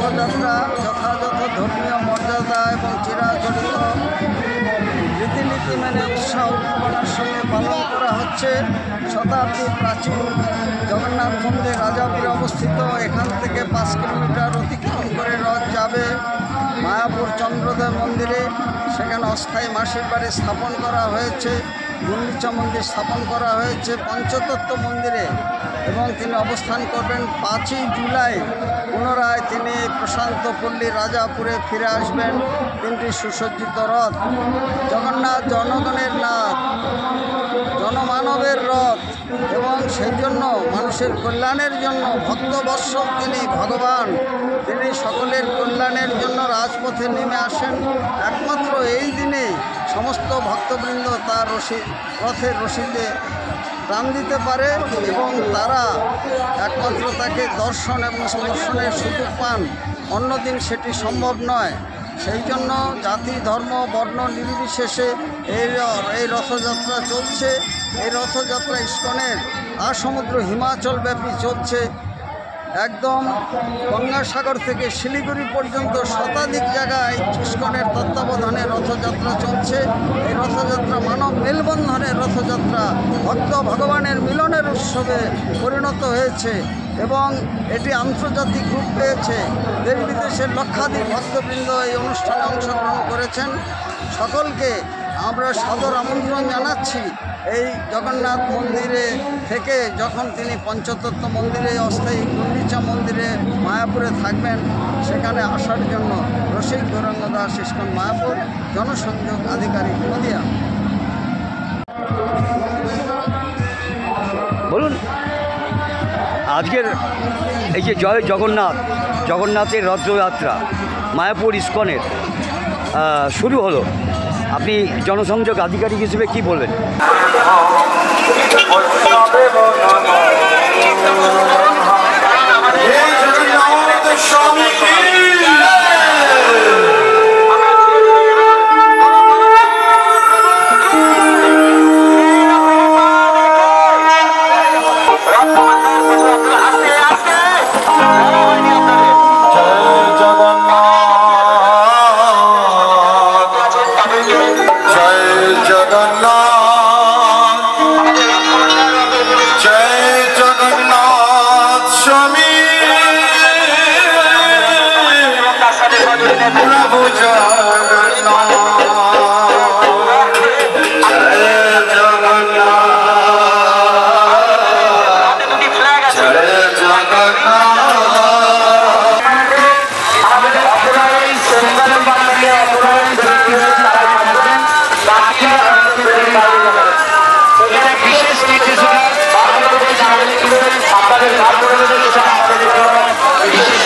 রথযাত্রা যথাযথ ধর্মীয় মর্যাদা এবং চিরাচরিত রীতিনীতি মেনে উৎসাহ উদ্দীপনার সঙ্গে পালন করা হচ্ছে। শতাব্দী প্রাচীন জগন্নাথ মন্দির রাজাপুরে অবস্থিত। এখান থেকে 5 কিলোমিটার অতিক্রম করে রথ যাবে মায়াপুর চন্দ্রোদয় মন্দিরে। সেখানে অস্থায়ী মাসির বাড়ি স্থাপন করা হয়েছে, গুন্ডিচা মন্দির স্থাপন করা হয়েছে পঞ্চতত্ত্ব মন্দিরে, এবং তিনি অবস্থান করবেন 5ই জুলাই। পুনরায় তিনি প্রশান্ত পল্লী রাজাপুরে ফিরে আসবেন। 3টি সুসজ্জিত রথ। জগন্নাথ জনগণের নাথ, জনমানবের রথ, এবং সেই জন্য মানুষের কল্যাণের জন্য ভক্তবৎসল তিনি ভগবান। তিনি সকলের কল্যাণের জন্য রাজপথে নেমে আসেন। একমাত্র এই দিনে সমস্ত ভক্তবৃন্দ তার রথের রশিতে প্রাণ দিতে পারে এবং তারা একমাত্র তাকে দর্শন এবং স্পর্শনের সুযোগ পান। অন্যদিন সেটি সম্ভব নয়। সেই জন্য জাতি ধর্ম বর্ণ নির্বিশেষে এই রথযাত্রা চলছে। এই রথযাত্রা ইস্কনের আসমুদ্র হিমাচলব্যাপী চলছে। একদম গঙ্গাসাগর থেকে শিলিগুড়ি পর্যন্ত শতাধিক জায়গায় ইস্কনের তত্ত্বাবধানে রথযাত্রা চলছে। এই রথযাত্রা মানব মেলবন্ধনের রথযাত্রা, ভক্ত ভগবানের মিলনের উৎসবে পরিণত হয়েছে এবং এটি আন্তর্জাতিক রূপ পেয়েছে। দেশ বিদেশের লক্ষাধিক ভক্তবৃন্দ এই অনুষ্ঠানে অংশগ্রহণ করেছেন। সকলকে আমরা সাদর আমন্ত্রণ জানাচ্ছি এই জগন্নাথ মন্দিরে থেকে যখন তিনি পঞ্চতত্ত্ব মন্দিরে অস্থায়ী গুন্ডিচা মন্দিরে মায়াপুরে থাকবেন, সেখানে আসার জন্য রসিক গৌরাঙ্গ দাস, ইস্কন মায়াপুর, জনসংযোগ আধিকারিক, নদিয়া। বলুন, আজকের এই যে জয় জগন্নাথের রথযাত্রা মায়াপুর ইস্কনের শুরু হলো, আপনি জনসংযোগ আধিকারিক হিসেবে কি বলবেন? বিশেষ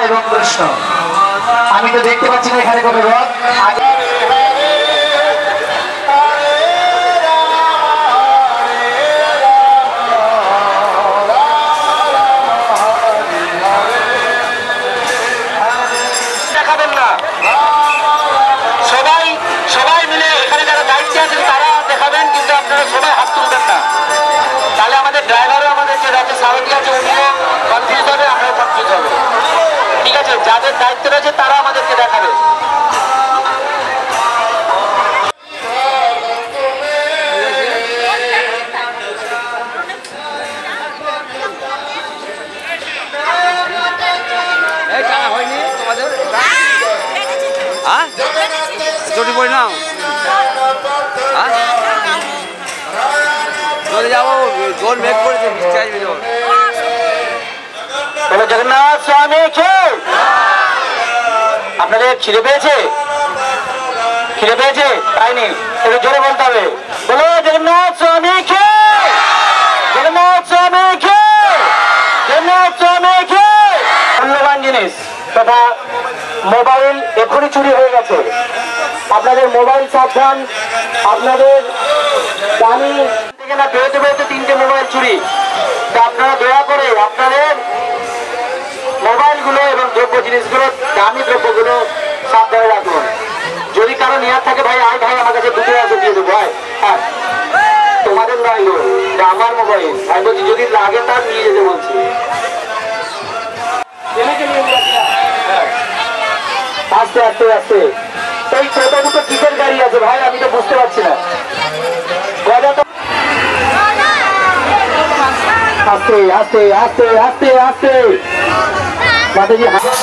এবং কৃষ্ণ। আমি তো দেখতে পাচ্ছি না এখানে কোনো রথ। দেখাবেন না, সবাই সবাই মিলে এখানে যারা দায়িত্বে আছেন তারা দেখাবেন, কিন্তু আপনারা সবাই হাত তুলবেন না, তাহলে আমাদের ড্রাইভারও আমাদের যে রাতে সারথি আছে উনিও কনফিউজ হবে, আমরাও কনফিউজ হবে। ঠিক আছে, যাদের দায়িত্ব রয়েছে তারা আমাদেরকে দেখাবে। চটি পড়ে নাও, চলে যাবো, জোর মেঘ করেছে, বৃষ্টি আসবে জোর। বলো জগন্নাথ স্বামী কে। আপনাদের খিদে পেয়েছে? খিদে পেয়েছে? পাইনি, একটু জোরে বলতে হবে। বলো জগন্নাথ স্বামী কে, জগন্নাথ স্বামী কে, জগন্নাথ স্বামী কে। মূল্যবান জিনিস তথা মোবাইল এখনই চুরি হয়ে গেছে, আপনাদের মোবাইল সাবধান। আপনাদের দামি থেকে না বেরোতে বেরোতে 3টে মোবাইল চুরি, তা আপনারা দয়া করে আপনাদের মোবাইলগুলো এবং দ্রব্য জিনিসগুলো, দামি দ্রব্যগুলো সাবধানে রাখুন। যদি কারো নেওয়ার থাকে ভাই আয় ভাই আমার কাছে 2টো আছে দিয়ে দেবো। হ্যাঁ তোমাদের নয় গো, এটা আমার মোবাইল। আমি বলছি যদি লাগে তার নিয়ে যেতে বলছি। আস্তে আস্তে আস্তে এই ছোট দুটো কিসের গাড়ি আছে ভাই, আমি তো বুঝতে পারছি না। আস্তে আস্তে আস্তে আস্তে আস্তে মাতাজি আপনারা